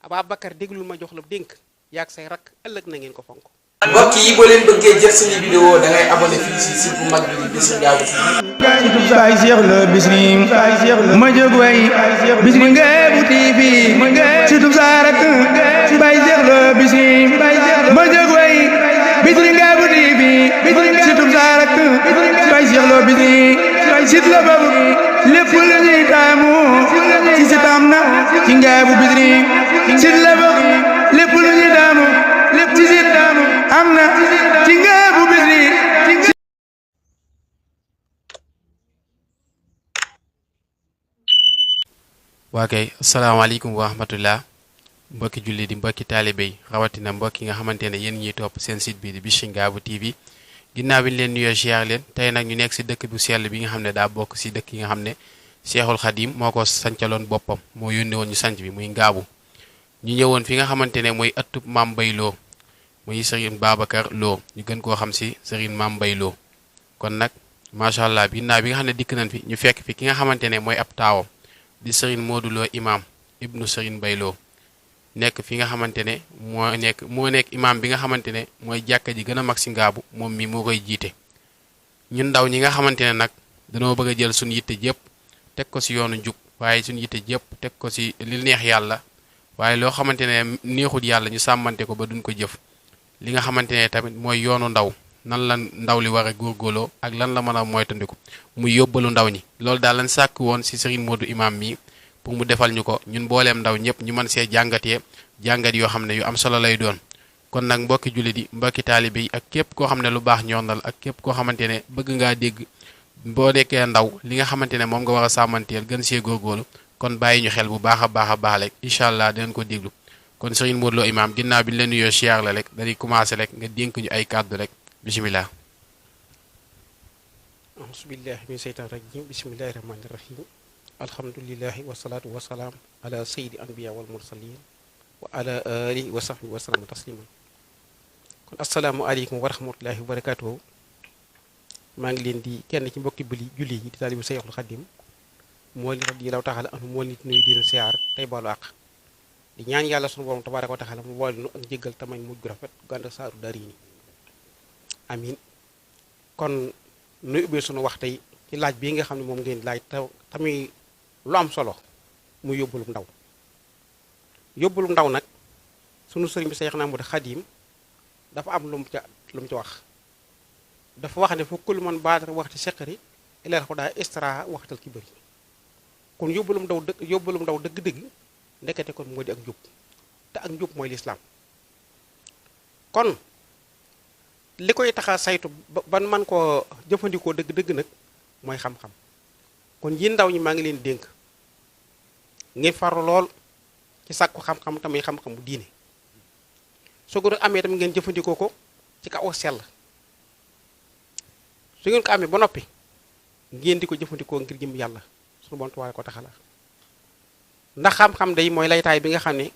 Ababacar déglul ma jox la dénk yaag say rakk ëllëg na ngeen ko fonk. mbokk yi boo leen bëggee jot suñu vidéo da ngay abonné fii si site bu mag bi di Bichri Ngabou TV. Baay Cheikh la Bichri ma jóg way Bichri Ngabou TV surtout sarak Baay Cheikh la Bichri ma jóg way Bichri Ngabou TV surtout sarak Baay Cheikh la Bichri sit la babu lépp lu ñuy taamu ci sitam na ci Ngabou Bichri sit la babu lépp lu ñuy taamu ci sitam am na ci Ngabou Bichri. waa kay asalaamaaleykum wa rahmatullah mbokki julli di mbokki taalibe yi rawatina mbokki nga xamante ne yéen ñuy topp seen site bi di Bichri Ngabou TV ginnaaw bi ñu leen nuyoo ziar leen tey nag ñu nekk si dëkk bu sell bi nga xam ne daa bokk si dëkk yi nga xam ne Cheikhul Khadim moo ko sancaloon boppam moo yónnee woon ñu sanc bi muy Ngabou ñu ñëwoon fi nga xamante ne mooy ëttub Maam Mbay Lo muy Serigne Babacar Lo ñu gën koo xam si Serigne Maam Mbay Lo kon nag macha allah ginnaaw bi nga xam ne dikk nañ fi ñu fekk fi ki nga xamante ne mooy ab taawam di Serigne Modou Lo imam ibnu Serigne Mbay Lo nekk fi nga xamante ne moo nekk imam bi nga xamante ne mooy jàkka ji gën a mag si Ngabou moom mi moo koy jiite ñun ndaw ñi nga xamante ne nag dañoo bëgg a jël suñu yitte jëpp teg ko si yoonu njub waaye suñu yitte jëpp teg ko si li neex yàlla waaye loo xamante ne neexul yàlla ñu sàmmante ko ba duñ ko jëf li nga xamante ne tamit mooy yoonu ndaw nan la ndaw li war a góorgóorloo ak lan la mën a moytandiku muy yóbbalu ndaw ñi loolu daal lañ sàkk woon si Serigne Modou imam mi pour mu defal ñu ko ñun booleem ndaw ñëpp ñu mën see jàngatee jàngat yoo xam ne yu am solo lay doon kon nag mbokki jullit yi mbokki taalibe yi ak képp koo xam ne lu baax ñor na la ak képp koo xamante ne bëgg ngaa dégg boo nekkee ndaw li nga xamante ne moom nga war a sàmmanteel gën see góorgóorlu kon bàyyi ñu xel bu baax a baax rek incha allah dinañ ko déglu kon Serigne Modou Lo imam ginnaaw bi ñu leen nuyoo siyaar la rek dañuy commencé rek nga dénk ñu ay kàddu rek bisimilah. Auzubillahi min seytaan rajim bismillahi rahmani rahim alhamdulillahi wasalaatu wasalaam ala sayyidi anbiya wal mursalin wa ala alihi wa sahbihi wa sallam tasliman kon asalaamualeykum wa rahmatullahi wa barakatuhu maa ngi leen di kenn ci mbokki julli yi di taalibu Seexul Xadim moo li radiyallahu taala anhu moo nit nuyu dina siyaar tey baalu àq di ñaan yàlla sunu borom tabaaraka wa taala mu boole nu ak njëggal tamañ mujj gu rafet gànd saaru dari ni amin kon nuy ubbee sunu wax tey ci laaj bii nga xam ne moom ngeen laaj tamit lu am solo muy yóbbulum ndaw nag sunu sëriñ bi Seexna Ahmadu Xadim dafa am lu mu ca wax dafa wax ne fa kullu man baadara waxti seqari ilal xudaa istraa waxtal ki bëri kon yóbbulum ndaw dëgg-dëgg ndekete kon moo di ak njub te ak njub mooy lislaam kon li koy taxa saytu ban man koo jëfandikoo dëgg-dëgg nag mooy xam-xam kon yi ndaw ñi maa ngi leen dénk ngeen farlu lool ci sàkku xam-xam tamit xam-xam bu diine soo ko amee tamit ngeen jëfandikoo ko ci kaw sell su ngeen ko amee ba noppi ngeen di ko jëfandikoo ngir jëm yàlla suñu bon tuwaale ko taxala ndax xam-xam day mooy laytaay bi nga xam ne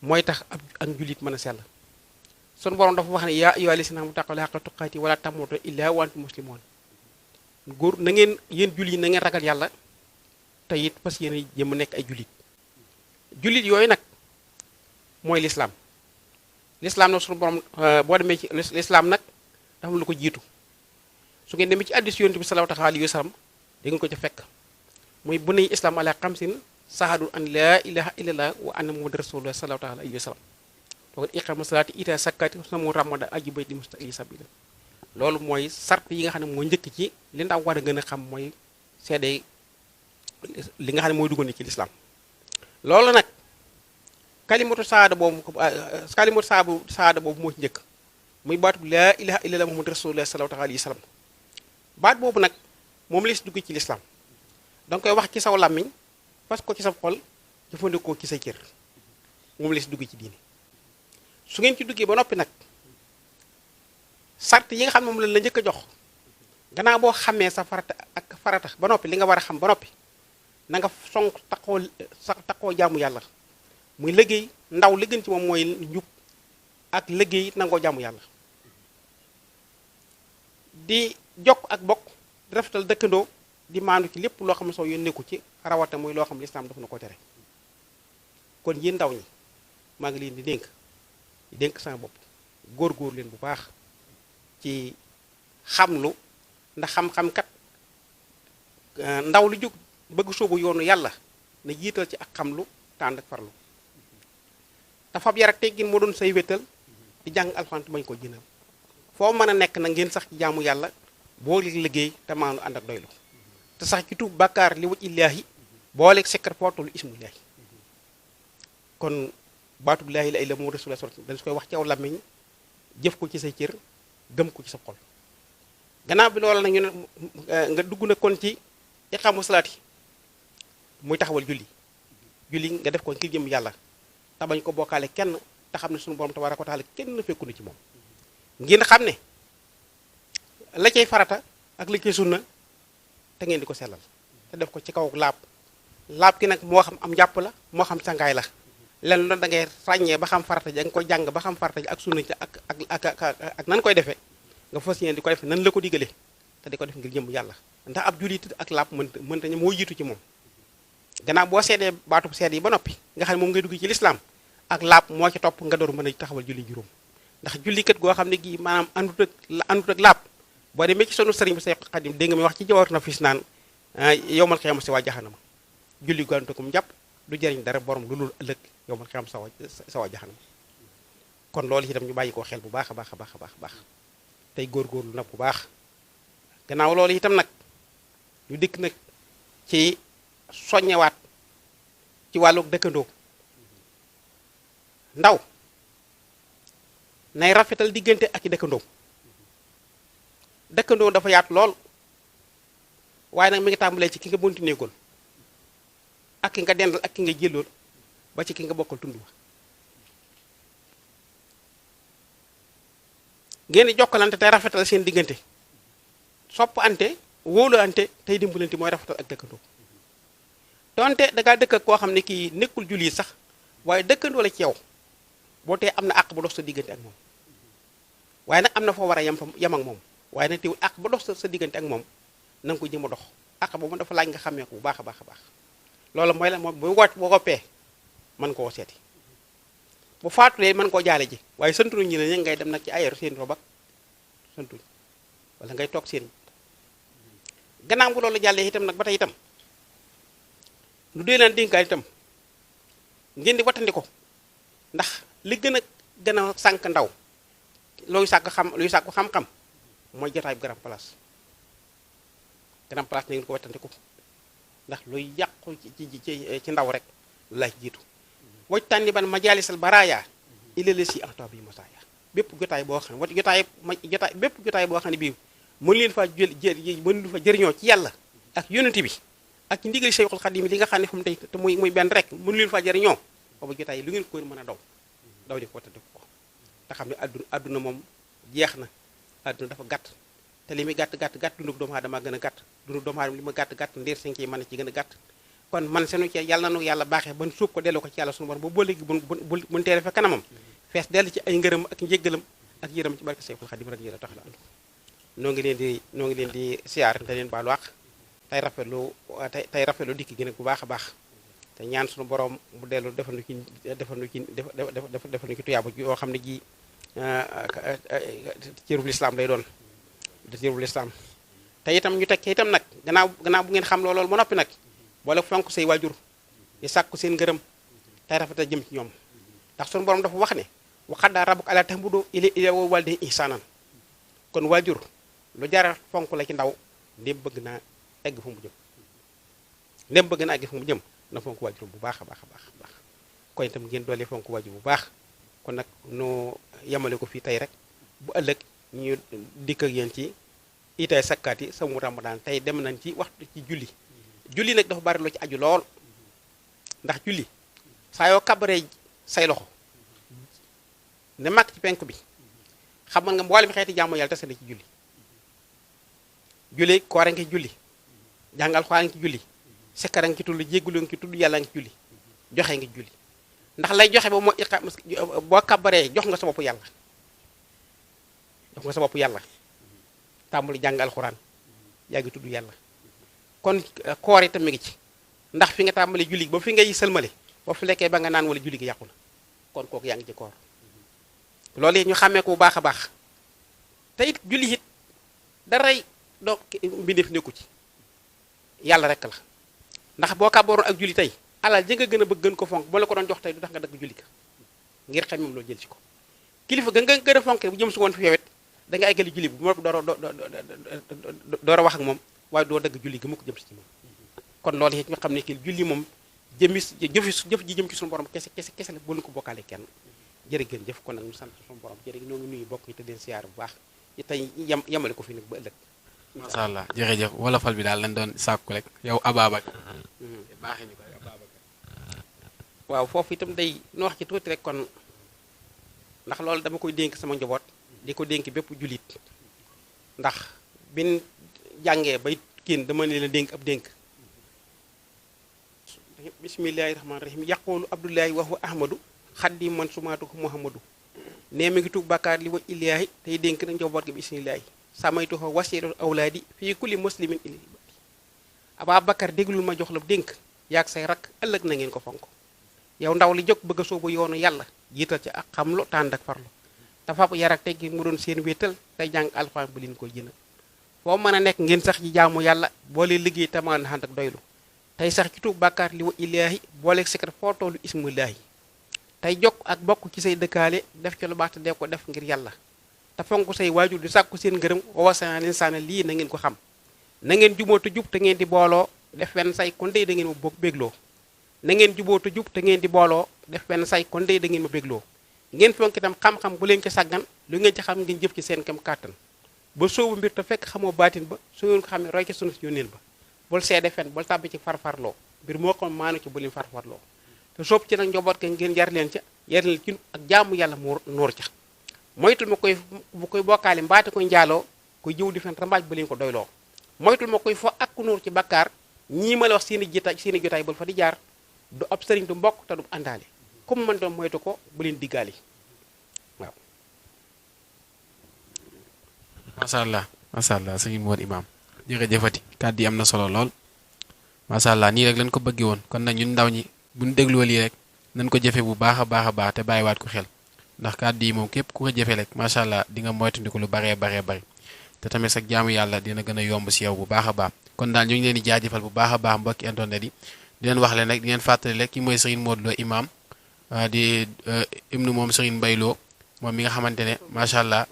mooy tax ak njulit mën a sell sunu borom dafa wax ne yaa ayyuhal lazina aamanu ittaqullaaha haqqa tuqaatihi wa laa tamuutunna illaa wa antum muslimoon góor na ngeen yéen jullit yi na ngeen ragal yàlla te it parce que yéen jëm nekk ay jullit yooyu nag mooy lislaam nag sunu borom boo demee ci lislaam nag dafa lu ko jiitu su ngeen demee ci hadiis Yonent bi sallallaahu alayhi wa sallam da ngeen ko ca fekk muy bu nuy islaam ala xamsin sahadu an laa ilaha illallah wa anna muhammadan rasulullah sallallaahu alayhi wa sallam kon iqaama salaati ita sakkaati samu ramada aji bayti mustaqili sabila loolu mooy sart yi nga xam ne mooy njëkk ci li ndaw war a gën a xam mooy seede li nga xam ne mooy duggoon ci lislaam loolu nag kalimatu saada boobu moo ci njëkk muy baatu laa ilaha illallah muhammad rasulullah sallallahu alayhi wa sallam baat boobu nag moom la si dugg ci lislaam danga koy wax ci saw làmmiñ fas ko ci sa xol jëfandikoo ci say cër moom la si dugg ci diine su ngeen ci duggee ba noppi nag sart yi nga xam ne moom la njëkk a jox gannaaw boo xamee sa farata ba noppi li nga war a xam ba noppi na nga sonk taxoo jaamu yàlla muy liggéey ndaw li gën ci moom mooy njub ak liggéey nangoo jaamu yàlla di jokk ak bokk di rafetal dëkkandoo di maandu ci lépp loo xam ne soo yónnee ko ci rawata muy loo xam ne lislaam dafa na ko tere kon yéen ndaw ñi maa ngi leen di dénk sama bopp góor leen bu baax ci xamlu ndax xam-xam kat ndaw lu jóg bëgg soobu yoonu yàlla na jiital ci ak xamlu tànd ak farlu te fab yar ak teggin moo doon say wétal di jàng alxuraan bañ ko jënal foo mën a nekk na ngeen sax ci jaamu yàlla boo liggéey te maanu ànd ak doylu te sax ci tuub bàkkaar li waj illaahi booleeg sekkar pootolu ismullaahi kon baatub laa ilaaha illallaah moo rasulullah dañ su koy wax ci aw làmmiñ jëf ko ci say cër gëm ko ci sa xol gannaaw bi loola nag ñu ne nga dugg na kon ci iqaamu salaati muy taxawal julli nga def ko ngir jëm yàlla te bañ ko bokkaale kenn te xam ne suñu borom tabaaraka wa taala kenn fekku na ci moom ngeen xam ne la cay farata ak la cay sunna te ngeen di ko sellal te def ko ci kaw laab ki nag moo xam am njàpp la moo xam sangaay la len loolu da ngay ràññee ba xam farata ji nga koy jàng ba xam farata ji ak sunna ji ak nan koy defee nga fas yéene di ko defee nan la ko digalee te di ko def ngir jëm yàlla ndax ab jullit ak laab mënta moo jiitu ci moom gannaaw boo seedee baatub seed yi ba noppi nga xam ne moom ngay dugg ci lislaam ak laab moo ci topp nga door mën a taxawal julli juróom ndax julli kat goo xam ne gii maanaam àndut ak laab boo demee ci sunu sëriñ bi say Xadim dégg nga mi wax ci jawar na fis naan yowmal xiyaama si waa jaxanama julli gu àndut akum jàpp du jëriñ dara borom lu lul ëllëg yowmal xiyaama sa waa jaxanama kon loolu itam ñu bàyyi koo xel bu baax a baax a baax a baax tey góorgóorlu nag bu baax gannaaw loolu itam nag ñu dikk nag ci soññewaat ci wàllu dëkkandoo ndaw nay rafetal diggante ak i dëkkandoo dafa yaatu lool waaye nag mi ngi tàmbalee ci ki nga bunti néegoon ak ki nga dendal ak ki nga jëlool ba ci ki nga bokkal tund wa ngeen di jokkalante tey rafetal seen diggante sopp ante wóolu ante tey dimbalante mooy rafetal ak dëkkandoo donte dangaa dëkk ak koo xam ne kii nekkul jullit sax waaye dëkkandoo la ci yow boo tee am na àq ba dox sa diggante ak moom waaye nag am na foo war a yem ak moom waaye nag teewul àq ba dox sa diggante ak moom na nga ko jëm a dox àq boobu dafa laaj nga xàmmee ko bu baax a baax a baax loolu mooy la moom boo woppee mën koo seeti bu faatulee mën koo jaale ji waaye santuñu ñi ne ngay dem nag ci ayeeru seen robak santuñ wala ngay toog seen gannaaw bu loolu jàllee itam nag ba tey itam lu dee leen dénkaan itam ngeen di wattandi ko ndax li gën a sànq ndaw luy sàkku xam-xam mooy jotaay bu grand place na ngeen ko wattandi ko ndax luy yàqu ci ndaw rek lu laay jiitu waj tànni ban majaalisal baraaya ilale si anta bi mosaaya bépp jotaay boo xam ne bépp jotaay boo xam ne bii mën leen fa jëriñoo ci yàlla ak yonent bi ak ci ndigal Cheikhul Khadim li nga xam ne fu mu tey te muy benn rek mënu leen fa jëriñoo boobu jotaay lu ngeen ko mën a daw di ko wattandi ko te xam ne adduna moom jeex na adduna dafa gàtt te li muy gàtt dundug doomu aadama gën a gàtt dundug doomu aadama li ma gàtt ndeer seen kii mën a ci gën a gàtt kon man seenu ci yàlla na nu yàlla baaxee ban suub ko delloo ko ci yàlla sunu borom ba léegi buñ teere fa kanamam fees dell ci ay ngërëm ak njéggalam ak yërëm ci barke Cheikhul Khadim rek yéla tax la andu noo ngi leen di siyaar te leen baalu àq tey rafetlu dikk gi nag bu baax a baax te ñaan sunu borom mu dellu defal nu ci tuyaaba yoo xam ne ji cërub lislaam lay doon de cërub lislaam te itam ñu teg itam nag gannaaw bu ngeen xam loolu ba noppi nag boole fonk say waajur di sàkku seen ngërëm tey rafetal jëm ci ñoom ndax sunu borom dafa wax ne wa qaddaa rabbuka allaa ta'budu illaa wa waalidayni ihsaanan kon waajur lu jara fonk la ci ndaw ndéem bëgg naa egg fu mu jëm na fonk waajur bu baax a baax a baax kon itam ngeen doole fonk waajur bu baax kon nag nu yemale ko fii tey rek bu ëllëg ñu dikk ak yéen ci itay sakkaati samu Ramadan tey dem nañ ci waxtu ci julli nag dafa bari lu ci aju lool ndax julli saa yoo kabaree say loxo ne màkk ci penk bi xam nga mboolem xeeti jaamu yàlla tase na ci julli koor a ngi ci julli jàngal xoo a ngi ci julli sekkar a ngi ci tudd jéggulu ngi ci tudd yàlla a ngi ci julli joxe ngi ci julli ndax lay joxe ba moo boo kabaree jox nga sa bopp yàlla tàmbali jàng alxuraan yaa ngi tudd yàlla kon koor itam mi ngi ci ndax fi nga tàmbali julli ba fi ngay sëlmale boo fi lekkee ba nga naan wala julli gi yàqu na kon kooku yaa ngi ci koor loolu it ñu xàmmee ko bu baax a baax te it julli it daray doo mbindeef nekku ci yàlla rek la ndax boo kàbbaroon ak julli tey alal ji nga gën a bëgg gën ko fonk boo la ko doon jox tey du tax nga dagg julli ka ngir xam moom loo jël ci ko kilifa ga nga gën a fonke bu jëm su woon fi yowet da nga eggali julli bi bu ma door a wax ak moom waaye doo dagg julli ga mu ko jëm si ci moom kon loolu it ñu xam ne kii julli moom jëf ji jëm ci suñu borom kese la bu ko bokkaale kenn jërë ngeen jëf kon nag ñu sant suñu borom jërë ñoo ngi nuyu bokk yi te leen siyaar bu baax tey yemale ko fi nag ba ëllëg macha allah jërëjëf wolofal bi daal lañ doon sàkku rek yow Ababacar baaxee ñu ko Ababacar waaw foofu itam day nu wax ci tuuti rek kon ndax loolu dama koy dénk sama njaboot di ko dénk bépp jullit ndax bin jàngee bay kenn dama ne la dénk ab dénk bismillahi rahmaani rahim yaqoolu abdullahi wa huwa ahmadu xaddi man sumaatuhu muhammadu nee mi ngi tuub bàkkaar li wa illaahi tey dénk na njaboot gi bismillahi samaytuhu wasiiratu awlaadi fii kulli muslimin ilay Ababacar déglul ma jox la dénk yaag say rakk ëllëg na ngeen ko fonk yow ndaw li jóg bëgg a soobu yoonu yàlla jiital ci ak xamlu tànd ak farlu dafa yar ak teggi mu doon seen wéetal tey jàng alxuraan bu leen koy jënal foo mën a nekk ngeen sax ci jaamu yàlla boole liggéey tamaan ànd ak doylu tey sax ci tuub bàkkaar li wa illaahi boole sikkat foo toolu ismullaahi tey jokk ak bokk ci say dëkkaale def ci lu baax te dee ko def ngir yàlla te fonk say waajur di sàkku seen ngërëm wawasana leen saana lii na ngeen ko xam na ngeen juboo te jub te ngeen di booloo def wenn say kon dey da ngeen ma bokk bégloo na ngeen juboo te jub te ngeen di booloo def wenn say kon dey da ngeen ma bégloo ngeen fonk itam xam-xam bu leen ci sàggan lu ngeen ci xam ngeen jëf ci seen kam kàttan ba soobu mbir te fekk xamoo baatin ba su ngeen ko xamee roy ci sunu si yónneel ba bul seede fen bul tàbbi ci farfarloo mbir moo xam maanu ci bu leen farfarloo te soob ci nag njaboot ke ngeen yar leen ci ak jaamu yàlla mu noor ca moytul ma koy bu koy bokkaale mbaate koy njaaloo koy jëw di fen rambaaj ba leen ko doyloo moytul ma koy fo ak ku nuur ci bakkaar ñii ma la wax seeni jotaay bul fa di jaar du ab sëriñ du mbokk te du àndaale comme man doon moytu ko bu leen diggaale waaw macha allah sëñ Mor Imaam jërëjëfati kàddu yi am na solo lool macha allah nii rek lañ ko bëggee woon kon nag ñun ndaw ñi buñ dégloo lii rek nañ ko jëfe bu baax a baax te bàyyiwaat ko xel ndax kàddu yi moom képp ku ko jëfe rek macha allah di nga moytandiku lu baree bari te tamit sax jaamu yàlla dina gën a yomb si yow bu baax a baax kon daal ñu ngi leen di jaajëfal bu baax a baax mbokki internet yi di leen wax leen rek di leen fàttali rek ki mooy Serigne Modou Lo Imaam di ibnu moom Serigne Mbaye Lo moom mi nga xamante ne macha allah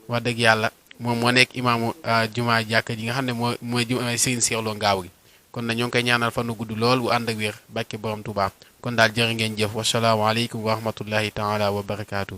wax dëgg yàlla moom moo nekk imaamu jumaa jàkka ji nga xam ne mooy Serigne Cheikh Lo Ngaaw gi kon nag ñoo ngi koy ñaanal fanu gudd lool bu ànd ak wér bàkke borom Tuubaa kon daal jërë ngeen jëf wasalaamaaleykum wa rahmatullahi taala wa barakaatu.